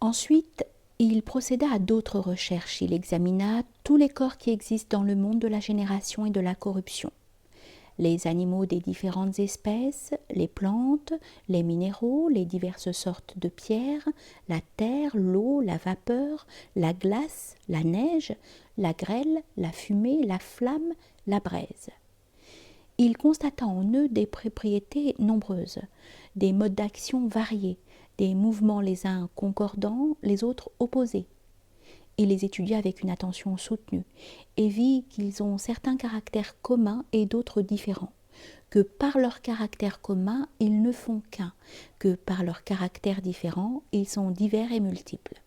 Ensuite, il procéda à d'autres recherches. Il examina tous les corps qui existent dans le monde de la génération et de la corruption. Les animaux des différentes espèces, les plantes, les minéraux, les diverses sortes de pierres, la terre, l'eau, la vapeur, la glace, la neige, la grêle, la fumée, la flamme, la braise. Il constata en eux des propriétés nombreuses, des modes d'action variés, des mouvements les uns concordants, les autres opposés. Il les étudia avec une attention soutenue et vit qu'ils ont certains caractères communs et d'autres différents, que par leur caractère commun ils ne font qu'un, que par leurs caractères différents ils sont divers et multiples.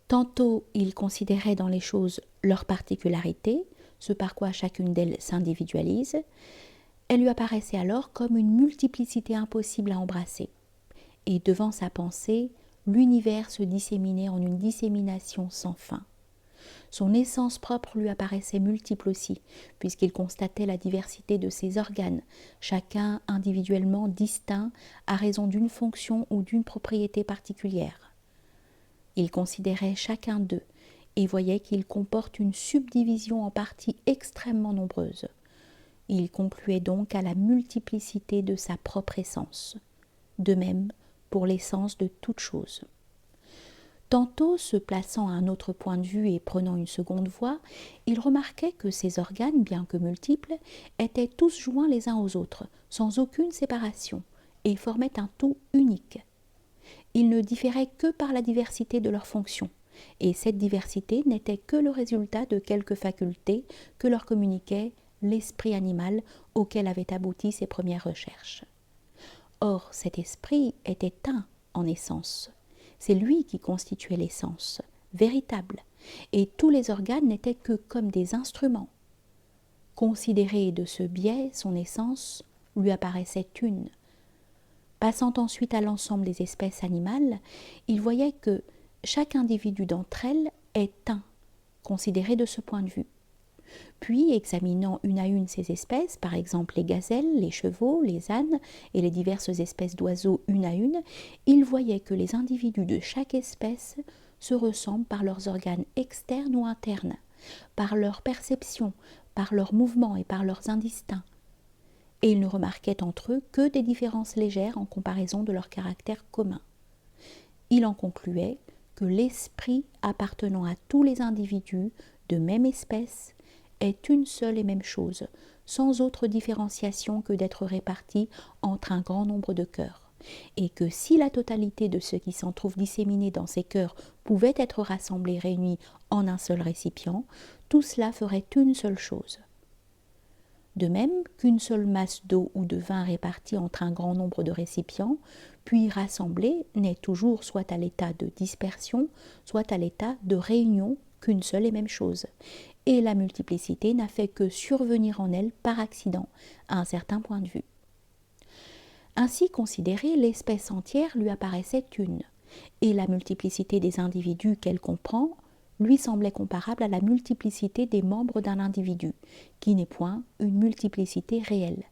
Tantôt il considérait dans les choses leurs particularités, ce par quoi chacune d'elles s'individualise. Elle lui apparaissait alors comme une multiplicité impossible à embrasser. Et devant sa pensée, l'univers se disséminait en une dissémination sans fin. Son essence propre lui apparaissait multiple aussi, puisqu'il constatait la diversité de ses organes, chacun individuellement distinct à raison d'une fonction ou d'une propriété particulière. Il considérait chacun d'eux et voyait qu'il comporte une subdivision en parties extrêmement nombreuses. Il concluait donc à la multiplicité de sa propre essence. De même pour l'essence de toute chose. Tantôt, se plaçant à un autre point de vue et prenant une seconde voie, il remarquait que ces organes, bien que multiples, étaient tous joints les uns aux autres, sans aucune séparation, et formaient un tout unique. Ils ne différaient que par la diversité de leurs fonctions, et cette diversité n'était que le résultat de quelques facultés que leur communiquait l'esprit animal auquel avaient abouti ses premières recherches. Or, cet esprit était un en essence. C'est lui qui constituait l'essence, véritable, et tous les organes n'étaient que comme des instruments. Considéré de ce biais, son essence lui apparaissait une. Passant ensuite à l'ensemble des espèces animales, il voyait que chaque individu d'entre elles est un, considéré de ce point de vue. Puis, examinant une à une ces espèces, par exemple les gazelles, les chevaux, les ânes et les diverses espèces d'oiseaux une à une, il voyait que les individus de chaque espèce se ressemblent par leurs organes externes ou internes, par leur perception, par leurs mouvements et par leurs indistincts. Et il ne remarquait entre eux que des différences légères en comparaison de leur caractère commun. Il en concluait que l'esprit appartenant à tous les individus de même espèce est une seule et même chose, sans autre différenciation que d'être répartie entre un grand nombre de cœurs, et que si la totalité de ceux qui s'en trouvent disséminés dans ces cœurs pouvait être rassemblés réunis en un seul récipient, tout cela ferait une seule chose. De même qu'une seule masse d'eau ou de vin répartie entre un grand nombre de récipients, puis rassemblée, n'est toujours soit à l'état de dispersion, soit à l'état de réunion qu'une seule et même chose, et la multiplicité n'a fait que survenir en elle par accident, à un certain point de vue. Ainsi considérée, l'espèce entière lui apparaissait une, et la multiplicité des individus qu'elle comprend lui semblait comparable à la multiplicité des membres d'un individu, qui n'est point une multiplicité réelle.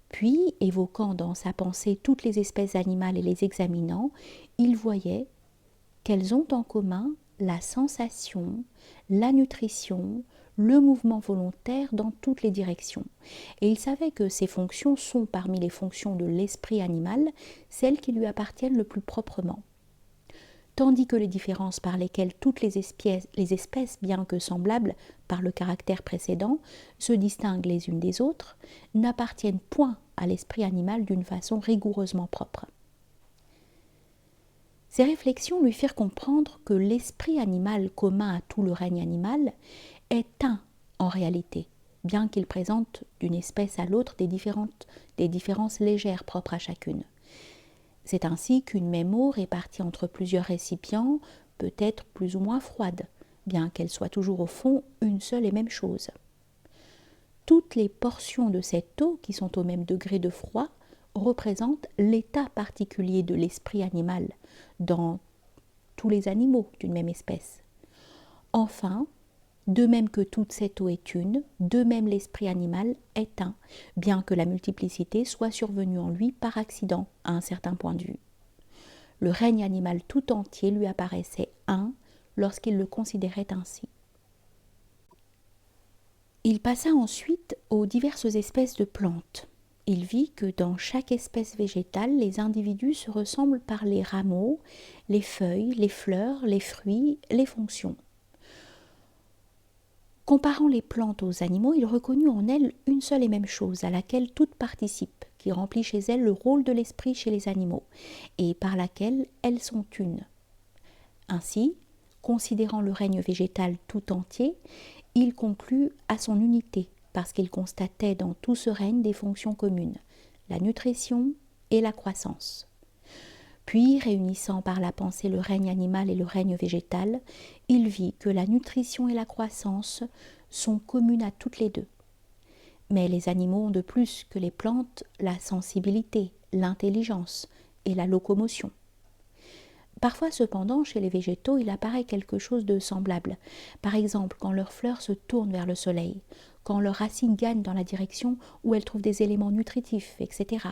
Puis, évoquant dans sa pensée toutes les espèces animales et les examinant, il voyait qu'elles ont en commun la sensation, la nutrition, le mouvement volontaire dans toutes les directions. Et il savait que ces fonctions sont, parmi les fonctions de l'esprit animal, celles qui lui appartiennent le plus proprement. Tandis que les différences par lesquelles toutes les espèces, bien que semblables par le caractère précédent, se distinguent les unes des autres, n'appartiennent point à l'esprit animal d'une façon rigoureusement propre. Ces réflexions lui firent comprendre que l'esprit animal commun à tout le règne animal est un en réalité, bien qu'il présente d'une espèce à l'autre des différences légères propres à chacune. C'est ainsi qu'une même eau répartie entre plusieurs récipients peut être plus ou moins froide, bien qu'elle soit toujours au fond une seule et même chose. Toutes les portions de cette eau qui sont au même degré de froid représentent l'état particulier de l'esprit animal dans tous les animaux d'une même espèce. Enfin, de même que toute cette eau est une, de même l'esprit animal est un, bien que la multiplicité soit survenue en lui par accident à un certain point de vue. Le règne animal tout entier lui apparaissait un lorsqu'il le considérait ainsi. Il passa ensuite aux diverses espèces de plantes. Il vit que dans chaque espèce végétale, les individus se ressemblent par les rameaux, les feuilles, les fleurs, les fruits, les fonctions. Comparant les plantes aux animaux, il reconnut en elles une seule et même chose, à laquelle toutes participent, qui remplit chez elles le rôle de l'esprit chez les animaux, et par laquelle elles sont une. Ainsi, considérant le règne végétal tout entier, il conclut à son unité, parce qu'il constatait dans tout ce règne des fonctions communes, la nutrition et la croissance. Puis, réunissant par la pensée le règne animal et le règne végétal, il vit que la nutrition et la croissance sont communes à toutes les deux. Mais les animaux ont de plus que les plantes la sensibilité, l'intelligence et la locomotion. Parfois cependant, chez les végétaux, il apparaît quelque chose de semblable. Par exemple, quand leurs fleurs se tournent vers le soleil, quand leurs racines gagnent dans la direction où elles trouvent des éléments nutritifs, etc.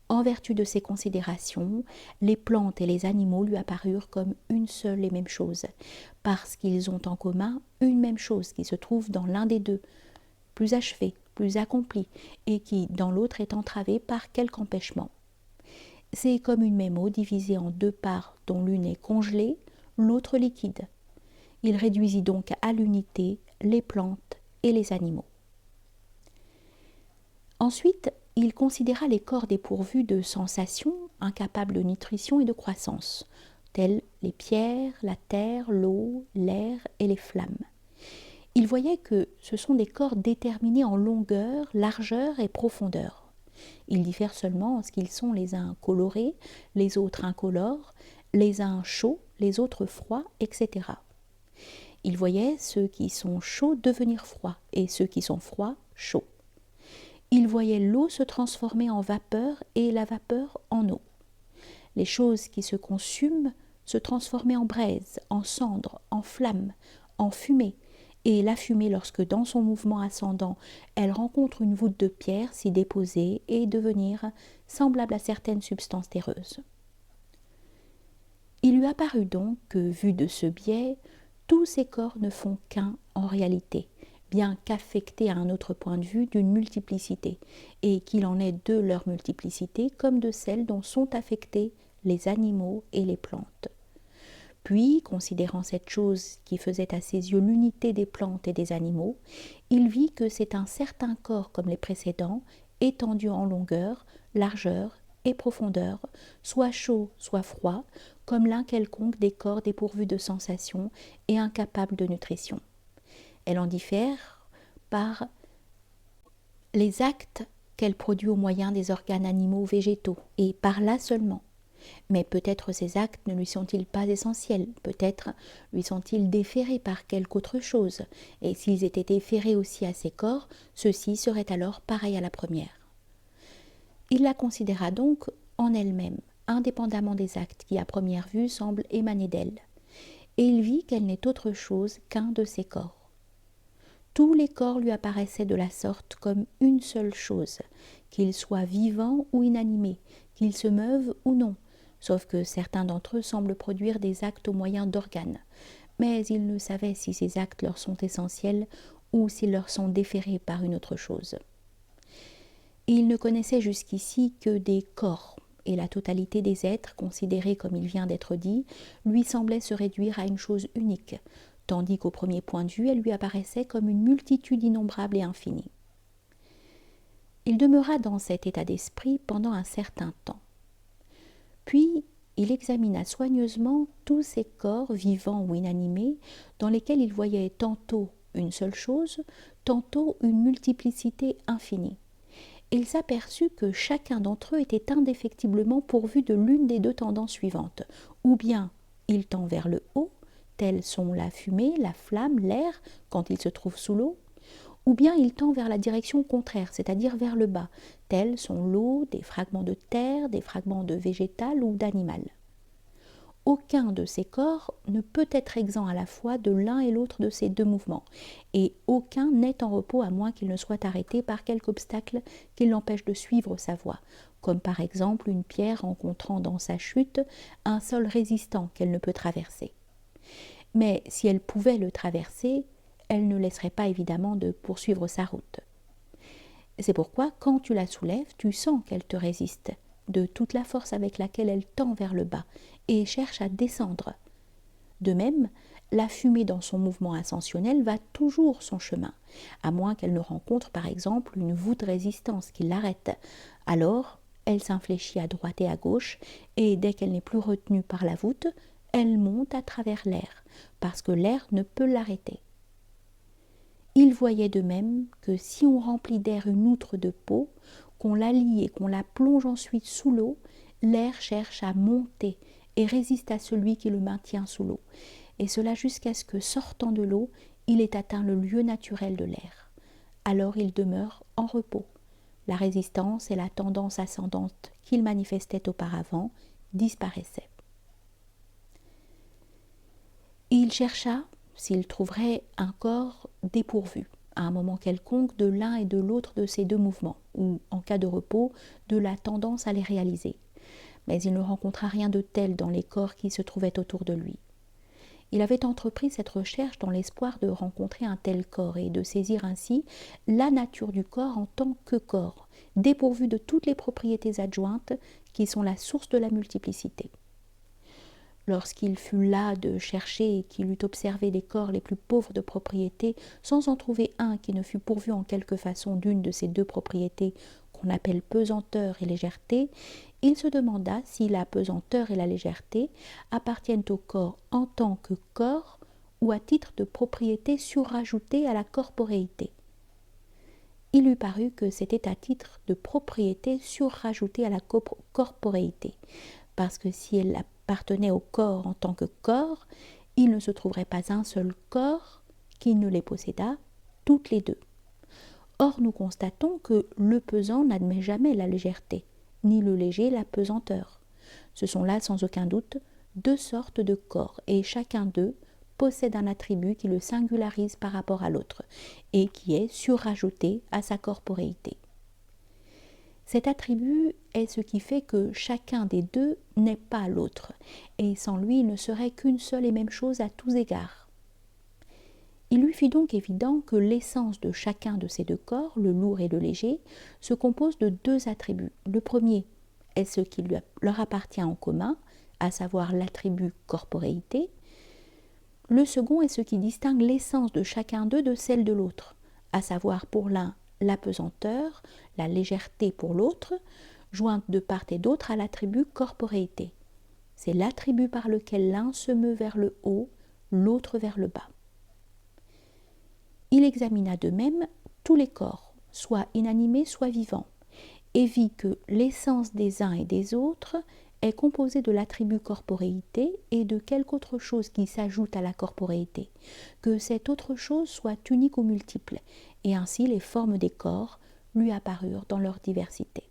En vertu de ces considérations, les plantes et les animaux lui apparurent comme une seule et même chose, parce qu'ils ont en commun une même chose qui se trouve dans l'un des deux, plus achevée, plus accomplie, et qui, dans l'autre, est entravée par quelque empêchement. C'est comme une même eau divisée en deux parts dont l'une est congelée, l'autre liquide. Il réduisit donc à l'unité les plantes et les animaux. Ensuite, il considéra les corps dépourvus de sensations, incapables de nutrition et de croissance, tels les pierres, la terre, l'eau, l'air et les flammes. Il voyait que ce sont des corps déterminés en longueur, largeur et profondeur. Ils diffèrent seulement en ce qu'ils sont les uns colorés, les autres incolores, les uns chauds, les autres froids, etc. Il voyait ceux qui sont chauds devenir froids et ceux qui sont froids chauds. Il voyait l'eau se transformer en vapeur et la vapeur en eau. Les choses qui se consument se transformer en braise, en cendre, en flamme, en fumée, et la fumée, lorsque dans son mouvement ascendant, elle rencontre une voûte de pierre s'y déposer et devenir semblable à certaines substances terreuses. Il lui apparut donc que, vu de ce biais, tous ces corps ne font qu'un en réalité, bien qu'affectés à un autre point de vue d'une multiplicité, et qu'il en est de leur multiplicité comme de celle dont sont affectés les animaux et les plantes. Puis, considérant cette chose qui faisait à ses yeux l'unité des plantes et des animaux, il vit que c'est un certain corps comme les précédents, étendu en longueur, largeur et profondeur, soit chaud, soit froid, comme l'un quelconque des corps dépourvus de sensations et incapables de nutrition. Elle en diffère par les actes qu'elle produit au moyen des organes animaux ou végétaux, et par là seulement. Mais peut-être ces actes ne lui sont-ils pas essentiels, peut-être lui sont-ils déférés par quelque autre chose, et s'ils étaient déférés aussi à ces corps, ceux-ci seraient alors pareils à la première. Il la considéra donc en elle-même, indépendamment des actes qui à première vue semblent émaner d'elle, et il vit qu'elle n'est autre chose qu'un de ces corps. Tous les corps lui apparaissaient de la sorte comme une seule chose, qu'ils soient vivants ou inanimés, qu'ils se meuvent ou non, sauf que certains d'entre eux semblent produire des actes au moyen d'organes, mais il ne savait si ces actes leur sont essentiels ou s'ils leur sont déférés par une autre chose. Il ne connaissait jusqu'ici que des corps, et la totalité des êtres, considérés comme il vient d'être dit, lui semblait se réduire à une chose unique, tandis qu'au premier point de vue, elle lui apparaissait comme une multitude innombrable et infinie. Il demeura dans cet état d'esprit pendant un certain temps. Puis, il examina soigneusement tous ces corps, vivants ou inanimés, dans lesquels il voyait tantôt une seule chose, tantôt une multiplicité infinie. Et il s'aperçut que chacun d'entre eux était indéfectiblement pourvu de l'une des deux tendances suivantes. Ou bien il tend vers le haut, tels sont la fumée, la flamme, l'air, quand il se trouve sous l'eau, ou bien il tend vers la direction contraire, c'est-à-dire vers le bas, tels sont l'eau, des fragments de terre, des fragments de végétal ou d'animal. Aucun de ces corps ne peut être exempt à la fois de l'un et l'autre de ces deux mouvements, et aucun n'est en repos à moins qu'il ne soit arrêté par quelque obstacle qui l'empêche de suivre sa voie, comme par exemple une pierre rencontrant dans sa chute un sol résistant qu'elle ne peut traverser. Mais si elle pouvait le traverser, elle ne laisserait pas évidemment de poursuivre sa route. C'est pourquoi, quand tu la soulèves, tu sens qu'elle te résiste, de toute la force avec laquelle elle tend vers le bas et cherche à descendre. De même, la fumée dans son mouvement ascensionnel va toujours son chemin, à moins qu'elle ne rencontre par exemple une voûte résistance qui l'arrête. Alors, elle s'infléchit à droite et à gauche, et dès qu'elle n'est plus retenue par la voûte, elle monte à travers l'air, parce que l'air ne peut l'arrêter. Il voyait de même que si on remplit d'air une outre de peau, qu'on la lie et qu'on la plonge ensuite sous l'eau, l'air cherche à monter et résiste à celui qui le maintient sous l'eau, et cela jusqu'à ce que, sortant de l'eau, il ait atteint le lieu naturel de l'air. Alors il demeure en repos. La résistance et la tendance ascendante qu'il manifestait auparavant disparaissaient. Il chercha s'il trouverait un corps dépourvu, à un moment quelconque, de l'un et de l'autre de ces deux mouvements, ou, en cas de repos, de la tendance à les réaliser. Mais il ne rencontra rien de tel dans les corps qui se trouvaient autour de lui. Il avait entrepris cette recherche dans l'espoir de rencontrer un tel corps et de saisir ainsi la nature du corps en tant que corps, dépourvu de toutes les propriétés adjointes qui sont la source de la multiplicité. Lorsqu'il fut las de chercher et qu'il eut observé les corps les plus pauvres de propriétés, sans en trouver un qui ne fût pourvu en quelque façon d'une de ces deux propriétés qu'on appelle pesanteur et légèreté, il se demanda si la pesanteur et la légèreté appartiennent au corps en tant que corps ou à titre de propriété surajoutée à la corporéité. Il lui parut que c'était à titre de propriété surajoutée à la corporéité, parce que si elle appartenait au corps en tant que corps, il ne se trouverait pas un seul corps qui ne les possédât toutes les deux. Or, nous constatons que le pesant n'admet jamais la légèreté, ni le léger la pesanteur. Ce sont là, sans aucun doute, deux sortes de corps, et chacun d'eux possède un attribut qui le singularise par rapport à l'autre, et qui est surajouté à sa corporéité. Cet attribut est ce qui fait que chacun des deux n'est pas l'autre, et sans lui il ne serait qu'une seule et même chose à tous égards. Il lui fut donc évident que l'essence de chacun de ces deux corps, le lourd et le léger, se compose de deux attributs. Le premier est ce qui leur appartient en commun, à savoir l'attribut corporéité. Le second est ce qui distingue l'essence de chacun d'eux de celle de l'autre, à savoir pour l'un la pesanteur, la légèreté pour l'autre, jointe de part et d'autre à l'attribut corporéité. C'est l'attribut par lequel l'un se meut vers le haut, l'autre vers le bas. Il examina de même tous les corps, soit inanimés, soit vivants, et vit que l'essence des uns et des autres est composée de l'attribut corporéité et de quelque autre chose qui s'ajoute à la corporéité, que cette autre chose soit unique ou multiple, et ainsi les formes des corps lui apparurent dans leur diversité.